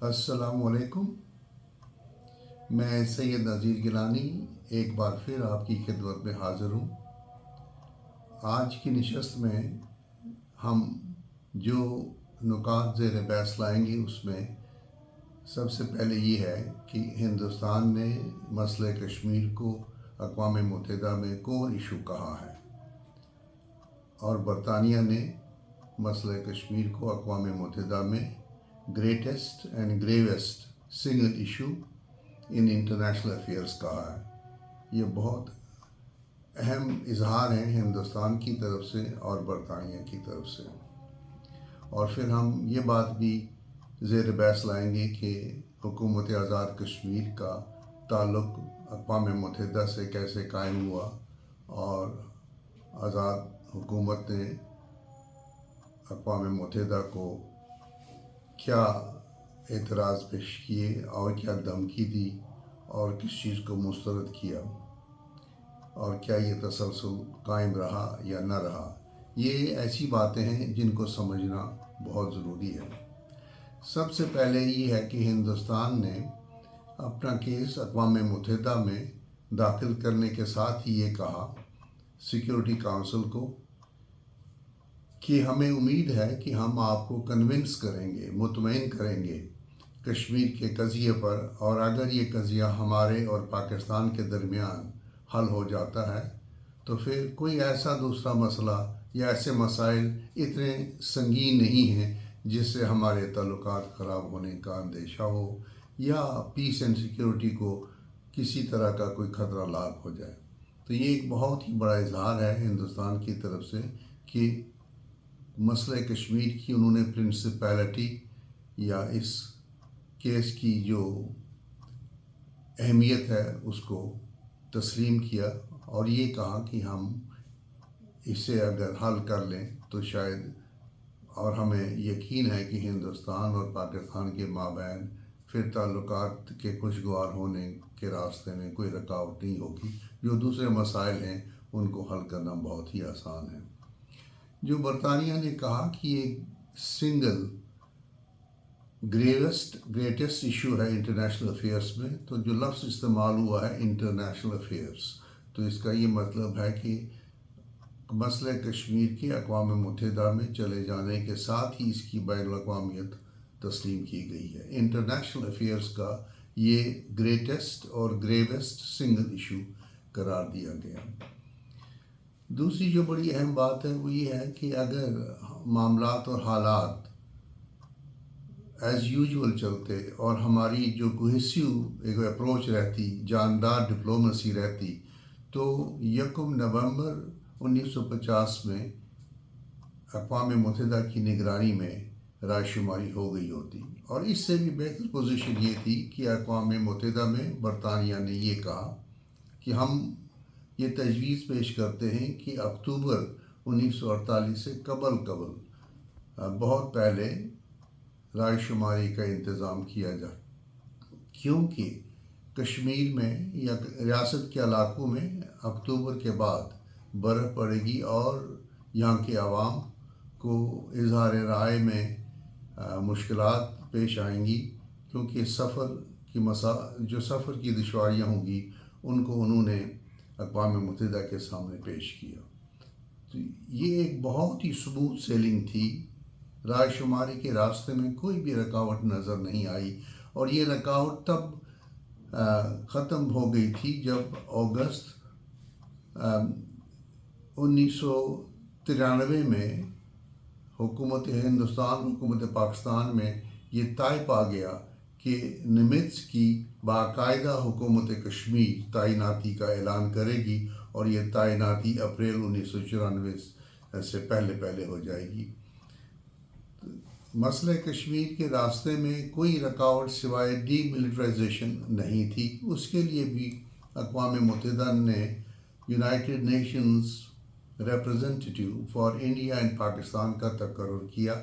السلام علیکم۔ میں سید نذیر گیلانی ایک بار پھر آپ کی خدمت میں حاضر ہوں۔ آج کی نشست میں ہم جو نکات زیر بحث لائیں گے اس میں سب سے پہلے یہ ہے کہ ہندوستان نے مسئلہ کشمیر کو اقوام متحدہ میں کور ایشو کہا ہے اور برطانیہ نے مسئلہ کشمیر کو اقوام متحدہ میں greatest and gravest single issue in international affairs کہا ہے۔ یہ بہت اہم اظہار ہیں ہندوستان کی طرف سے اور برطانیہ کی طرف سے، اور پھر ہم یہ بات بھی زیر بحث لائیں گے کہ حکومت آزاد کشمیر کا تعلق اقوام متحدہ سے کیسے قائم ہوا اور آزاد حکومت نے اقوام متحدہ کو کیا اعتراض پیش کیے اور کیا دھمکی دی اور کس چیز کو مسترد کیا اور کیا یہ تسلسل قائم رہا یا نہ رہا۔ یہ ایسی باتیں ہیں جن کو سمجھنا بہت ضروری ہے۔ سب سے پہلے یہ ہے کہ ہندوستان نے اپنا کیس اقوام متحدہ میں داخل کرنے کے ساتھ ہی یہ کہا سیکیورٹی کونسل کو کہ ہمیں امید ہے کہ ہم آپ کو کنونس کریں گے، مطمئن کریں گے کشمیر کے قضیے پر، اور اگر یہ قضیہ ہمارے اور پاکستان کے درمیان حل ہو جاتا ہے تو پھر کوئی ایسا دوسرا مسئلہ یا ایسے مسائل اتنے سنگین نہیں ہیں جس سے ہمارے تعلقات خراب ہونے کا اندیشہ ہو یا پیس اینڈ سیکیورٹی کو کسی طرح کا کوئی خطرہ لاحق ہو جائے۔ تو یہ ایک بہت ہی بڑا اظہار ہے ہندوستان کی طرف سے کہ مسئلہ کشمیر کی انہوں نے پرنسپیلٹی یا اس کیس کی جو اہمیت ہے اس کو تسلیم کیا اور یہ کہا کہ ہم اسے اگر حل کر لیں تو شاید، اور ہمیں یقین ہے کہ ہندوستان اور پاکستان کے مابین پھر تعلقات کے خوشگوار ہونے کے راستے میں کوئی رکاوٹ نہیں ہوگی۔ جو دوسرے مسائل ہیں ان کو حل کرنا بہت ہی آسان ہے۔ جو برطانیہ نے کہا کہ یہ سنگل گریٹسٹ ایشو ہے انٹرنیشنل افیئرس میں، تو جو لفظ استعمال ہوا ہے انٹرنیشنل افیئرس، تو اس کا یہ مطلب ہے کہ مسئلہ کشمیر کے اقوام متحدہ میں چلے جانے کے ساتھ ہی اس کی بین الاقوامیت تسلیم کی گئی ہے۔ انٹرنیشنل افیئرس کا یہ گریٹسٹ اور گریویسٹ سنگل ایشو قرار دیا گیا۔ دوسری جو بڑی اہم بات ہے وہ یہ ہے کہ اگر معاملات اور حالات ایز یوزول چلتے اور ہماری جو کوہیسیو ایک اپروچ رہتی، جاندار ڈپلومیسی رہتی، تو 1 نومبر 1950 میں اقوام متحدہ کی نگرانی میں رائے شماری ہو گئی ہوتی، اور اس سے بھی بہتر پوزیشن یہ تھی کہ اقوام متحدہ میں برطانیہ نے یہ کہا کہ ہم یہ تجویز پیش کرتے ہیں کہ اکتوبر 1948 سے قبل بہت پہلے رائے شماری کا انتظام کیا جائے، کیونکہ کشمیر میں یا ریاست کے علاقوں میں اکتوبر کے بعد برف پڑے گی اور یہاں کے عوام کو اظہار رائے میں مشکلات پیش آئیں گی، کیونکہ جو سفر کی دشواریاں ہوں گی ان کو انہوں نے اقوام متحدہ کے سامنے پیش کیا۔ تو یہ ایک بہت ہی اسموتھ سیلنگ تھی، رائے شماری کے راستے میں کوئی بھی رکاوٹ نظر نہیں آئی، اور یہ رکاوٹ تب ختم ہو گئی تھی جب اگست 1993 میں حکومت ہندوستان، حکومت پاکستان میں یہ طے پا گیا کہ نمٹس کی باقاعدہ حکومت کشمیر تعیناتی کا اعلان کرے گی، اور یہ تعیناتی اپریل 1994 سے پہلے ہو جائے گی۔ مسئلہ کشمیر کے راستے میں کوئی رکاوٹ سوائے ڈی ملٹرائزیشن نہیں تھی۔ اس کے لیے بھی اقوام متحدہ نے United nations representative for India and Pakistan کا تقرر کیا،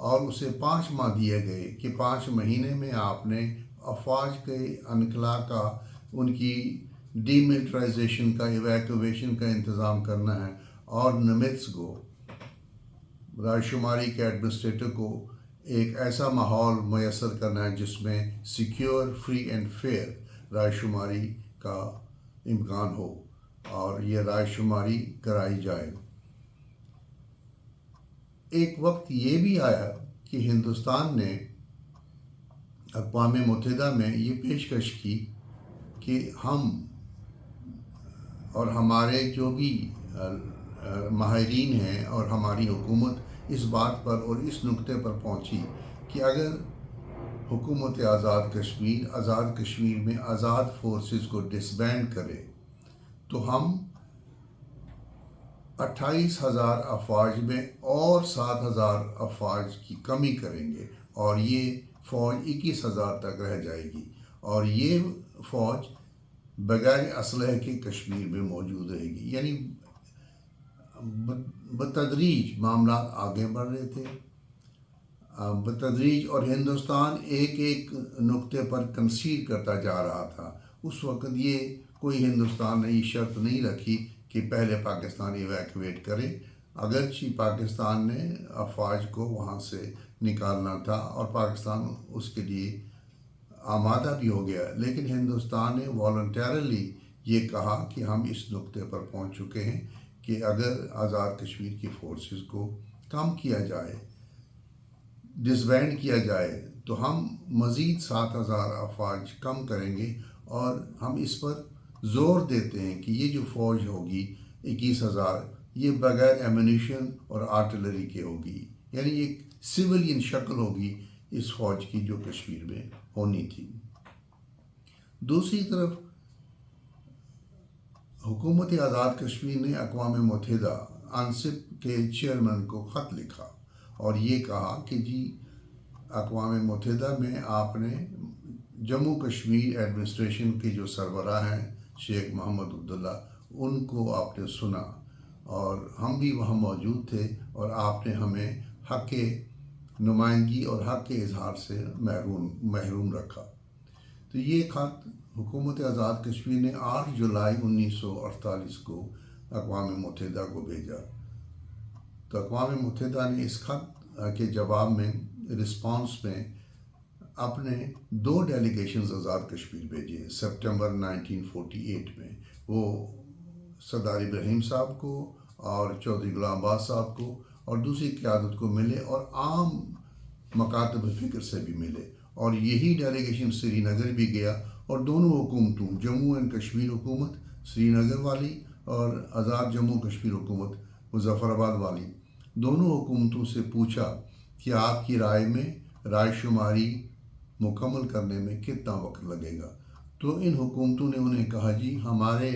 اور اسے 5 ماہ دیے گئے کہ 5 مہینے میں آپ نے افواج کے انخلا کا، ان کی ڈی ملٹرائزیشن کا، ایویکویشن کا انتظام کرنا ہے، اور نمٹس کو، رائے شماری کے ایڈمنسٹریٹر کو ایک ایسا ماحول میسر کرنا ہے جس میں سیکیور، فری اینڈ فیئر رائے شماری کا امکان ہو اور یہ رائے شماری کرائی جائے۔ ایک وقت یہ بھی آیا کہ ہندوستان نے اقوام متحدہ میں یہ پیشکش کی کہ ہم اور ہمارے جو بھی ماہرین ہیں اور ہماری حکومت اس بات پر اور اس نقطے پر پہنچی کہ اگر حکومت آزاد کشمیر میں آزاد فورسز کو ڈسبینڈ کرے تو ہم 28,000 افواج میں اور 7,000 افواج کی کمی کریں گے اور یہ فوج 21,000 تک رہ جائے گی اور یہ فوج بغیر اسلحے کے کشمیر میں موجود رہے گی۔ یعنی بتدریج معاملات آگے بڑھ رہے تھے بتدریج، اور ہندوستان ایک ایک نقطے پر کنسیڈ کرتا جا رہا تھا۔ اس وقت یہ کوئی ہندوستان نے یہ شرط نہیں رکھی کہ پہلے پاکستان ایویکویٹ کرے، اگرچہ پاکستان نے افواج کو وہاں سے نکالنا تھا اور پاکستان اس کے لیے آمادہ بھی ہو گیا، لیکن ہندوستان نے والنٹیرلی یہ کہا کہ ہم اس نقطے پر پہنچ چکے ہیں کہ اگر آزاد کشمیر کی فورسز کو کم کیا جائے، ڈسبینڈ کیا جائے، تو ہم مزید 7,000 افواج کم کریں گے اور ہم اس پر زور دیتے ہیں کہ یہ جو فوج ہوگی 21,000 یہ بغیر ایمونیشن اور آرٹلری کے ہوگی، یعنی ایک سویلین شکل ہوگی اس فوج کی جو کشمیر میں ہونی تھی۔ دوسری طرف حکومت آزاد کشمیر نے اقوام متحدہ انسپ کے چیئرمین کو خط لکھا اور یہ کہا کہ جی اقوام متحدہ میں آپ نے جموں کشمیر ایڈمنسٹریشن کے جو سربراہ ہیں شیخ محمد عبداللہ، ان کو آپ نے سنا اور ہم بھی وہاں موجود تھے اور آپ نے ہمیں حق نمائندگی اور حق کے اظہار سے محروم رکھا۔ تو یہ خط حکومت آزاد کشمیر نے 8 جولائی 1948 کو اقوام متحدہ کو بھیجا۔ تو اقوام متحدہ نے اس خط کے جواب میں رسپانس میں اپنے 2 ڈیلیگیشنز آزاد کشمیر بھیجے سپٹمبر 1948 میں، وہ سردار ابراہیم صاحب کو اور چودھری غلام عباس صاحب کو اور دوسری قیادت کو ملے اور عام مکاتب فکر سے بھی ملے، اور یہی ڈیلیگیشن سری نگر بھی گیا اور دونوں حکومتوں جموں اینڈ کشمیر حکومت سری نگر والی اور آزاد جموں کشمیر حکومت مظفر آباد والی، دونوں حکومتوں سے پوچھا کہ آپ کی رائے میں رائے شماری مکمل کرنے میں کتنا وقت لگے گا۔ تو ان حکومتوں نے انہیں کہا جی ہمارے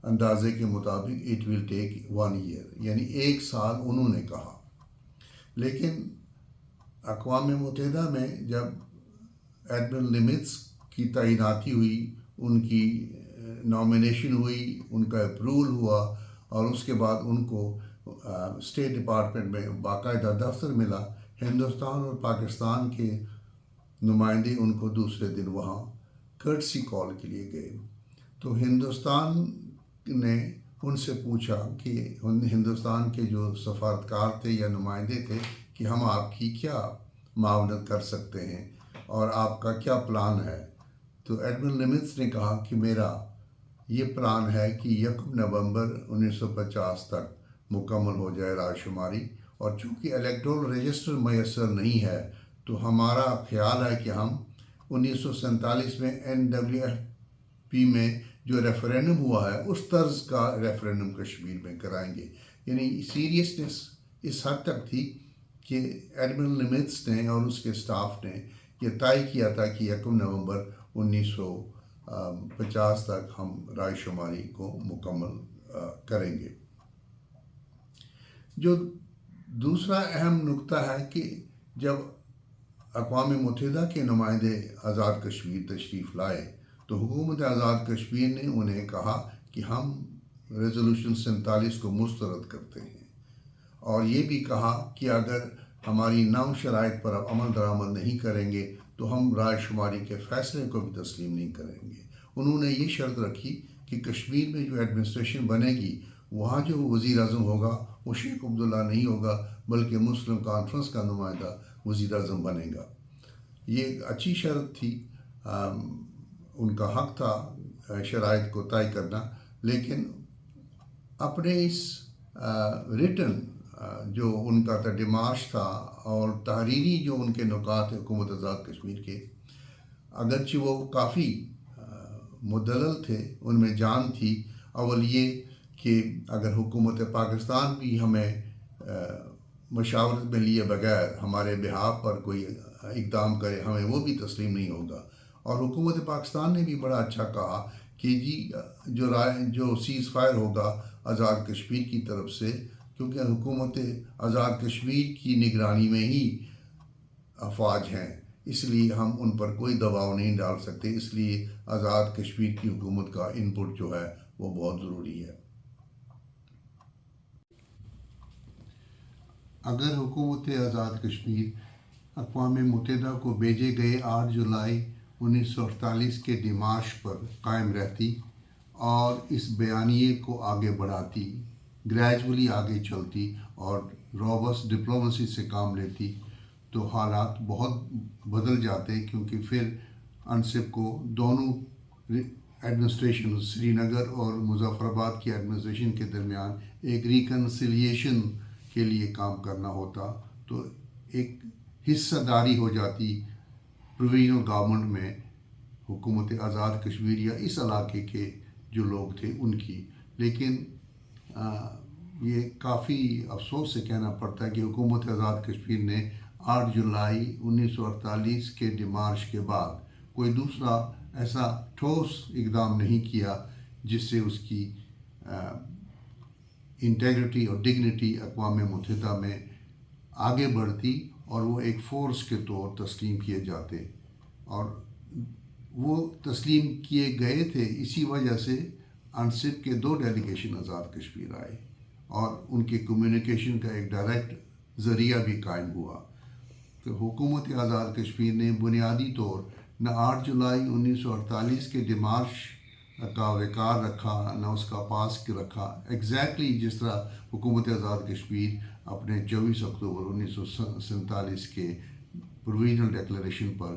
اندازے کے مطابق اٹ ول ٹیک 1 year، یعنی 1 سال انہوں نے کہا۔ لیکن اقوام متحدہ میں جب ایڈمرل نمتز کی تعیناتی ہوئی، ان کی نامینیشن ہوئی، ان کا اپروول ہوا اور اس کے بعد ان کو اسٹیٹ ڈپارٹمنٹ میں باقاعدہ دفتر ملا، ہندوستان اور پاکستان کے نمائندے ان کو دوسرے دن وہاں کرٹسی کال کے لیے گئے۔ تو ہندوستان نے ان سے پوچھا کہ ہندوستان کے جو سفارتکار تھے یا نمائندے تھے کہ ہم آپ کی کیا معاونت کر سکتے ہیں اور آپ کا کیا پلان ہے۔ تو ایڈمرل نمتز نے کہا کہ میرا یہ پلان ہے کہ 1 نومبر 1950 تک مکمل ہو جائے رائے شماری، اور چونکہ الیکٹورل رجسٹر میسر نہیں ہے تو ہمارا خیال ہے کہ ہم 1947 میں NWFP میں جو ریفرینڈم ہوا ہے اس طرز کا ریفرینڈم کشمیر میں کرائیں گے۔ یعنی سیریسنس اس حد تک تھی کہ ایڈمرل نمتز نے اور اس کے سٹاف نے یہ طے کیا تھا کہ 1 نومبر 1950 تک ہم رائے شماری کو مکمل کریں گے۔ جو دوسرا اہم نقطہ ہے کہ جب اقوام متحدہ کے نمائندے آزاد کشمیر تشریف لائے تو حکومت آزاد کشمیر نے انہیں کہا کہ ہم ریزولوشن 47 کو مسترد کرتے ہیں، اور یہ بھی کہا کہ اگر ہماری 9 شرائط پر اب عمل درآمد نہیں کریں گے تو ہم رائے شماری کے فیصلے کو بھی تسلیم نہیں کریں گے۔ انہوں نے یہ شرط رکھی کہ کشمیر میں جو ایڈمنسٹریشن بنے گی وہاں جو وزیر اعظم ہوگا وہ شیخ عبداللہ نہیں ہوگا بلکہ مسلم کانفرنس کا نمائندہ وزیر اعظم بنے گا۔ یہ ایک اچھی شرط تھی، ان کا حق تھا شرائط کو طے کرنا، لیکن اپنے اس ریٹن جو ان کا ڈیمارش تھا اور تحریری جو ان کے نکات حکومت آزاد کشمیر کے، اگرچہ وہ کافی مدلل تھے، ان میں جان تھی۔ اول یہ کہ اگر حکومت پاکستان بھی ہمیں مشاورت میں لیے بغیر ہمارے بہاف پر کوئی اقدام کرے، ہمیں وہ بھی تسلیم نہیں ہوگا۔ اور حکومت پاکستان نے بھی بڑا اچھا کہا کہ جی جو سیز فائر ہوگا آزاد کشمیر کی طرف سے، کیونکہ حکومت آزاد کشمیر کی نگرانی میں ہی افواج ہیں، اس لیے ہم ان پر کوئی دباؤ نہیں ڈال سکتے، اس لیے آزاد کشمیر کی حکومت کا انپٹ جو ہے وہ بہت ضروری ہے۔ اگر حکومت آزاد کشمیر اقوام متحدہ کو بھیجے گئے 8 جولائی 1948 کے ڈیمارش پر قائم رہتی اور اس بیانیے کو آگے بڑھاتی، گریجولی آگے چلتی اور روبسٹ ڈپلومیسی سے کام لیتی، تو حالات بہت بدل جاتے، کیونکہ پھر انصب کو دونوں ایڈمنسٹریشن، سری نگر اور مظفر آباد کی ایڈمنسٹریشن کے درمیان ایک ریکنسیلیشن کے لیے کام کرنا ہوتا، تو ایک حصہ داری ہو جاتی پروویژنل گورنمنٹ میں حکومت آزاد کشمیر یا اس علاقے کے جو لوگ تھے ان کی۔ لیکن یہ کافی افسوس سے کہنا پڑتا ہے کہ حکومت آزاد کشمیر نے 8 جولائی 1948 کے ڈیمارش کے بعد کوئی دوسرا ایسا ٹھوس اقدام نہیں کیا جس سے اس کی انٹیگریٹی اور ڈگنیٹی اقوام متحدہ میں آگے بڑھتی اور وہ ایک فورس کے طور تسلیم کیے جاتے، اور وہ تسلیم کیے گئے تھے۔ اسی وجہ سے انصب کے 2 ڈیلیگیشن آزاد کشمیر آئے اور ان کے کمیونیکیشن کا ایک ڈائریکٹ ذریعہ بھی قائم ہوا۔ تو حکومت آزاد کشمیر نے بنیادی طور نہ 8 جولائی 1948 کے ڈیمارش کا وقار رکھا، نہ اس کا پاس رکھا، ایگزیکٹلی جس طرح حکومت آزاد کشمیر اپنے 24 اکتوبر 1947 کے پروویژنل ڈیکلیریشن پر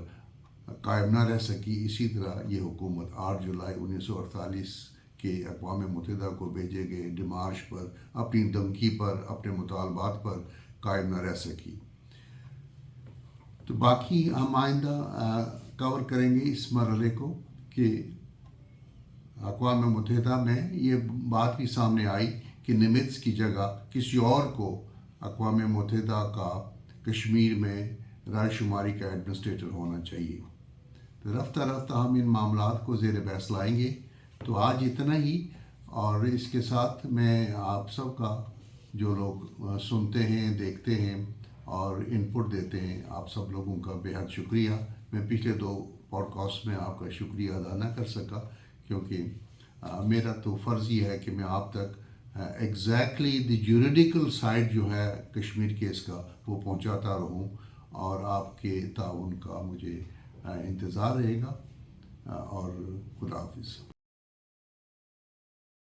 قائم نہ رہ سکی، اسی طرح یہ حکومت 8 جولائی 1948 کے اقوام متحدہ کو بھیجے گئے ڈیمارش پر، اپنی دھمکی پر، اپنے مطالبات پر قائم نہ رہ سکی۔ تو باقی ہم آئندہ کور کریں گے اس مرحلے کو کہ اقوام متحدہ میں یہ بات بھی سامنے آئی کہ نمٹس کی جگہ کسی اور کو اقوام متحدہ کا کشمیر میں رائے شماری کا ایڈمنسٹریٹر ہونا چاہیے۔ تو رفتہ رفتہ ہم ان معاملات کو زیر بحث لائیں گے۔ تو آج اتنا ہی، اور اس کے ساتھ میں آپ سب کا جو لوگ سنتے ہیں، دیکھتے ہیں اور انپٹ دیتے ہیں، آپ سب لوگوں کا بہت شکریہ۔ میں پچھلے 2 پوڈ کاسٹ میں آپ کا شکریہ ادا نہ کر سکا، کیونکہ میرا تو فرض یہ ہے کہ میں آپ تک ایگزیکٹلی دی جوریڈیکل سائڈ جو ہے کشمیر کیس کا وہ پہنچاتا رہوں، اور آپ کے تعاون کا مجھے انتظار رہے گا، اور خدا حافظ۔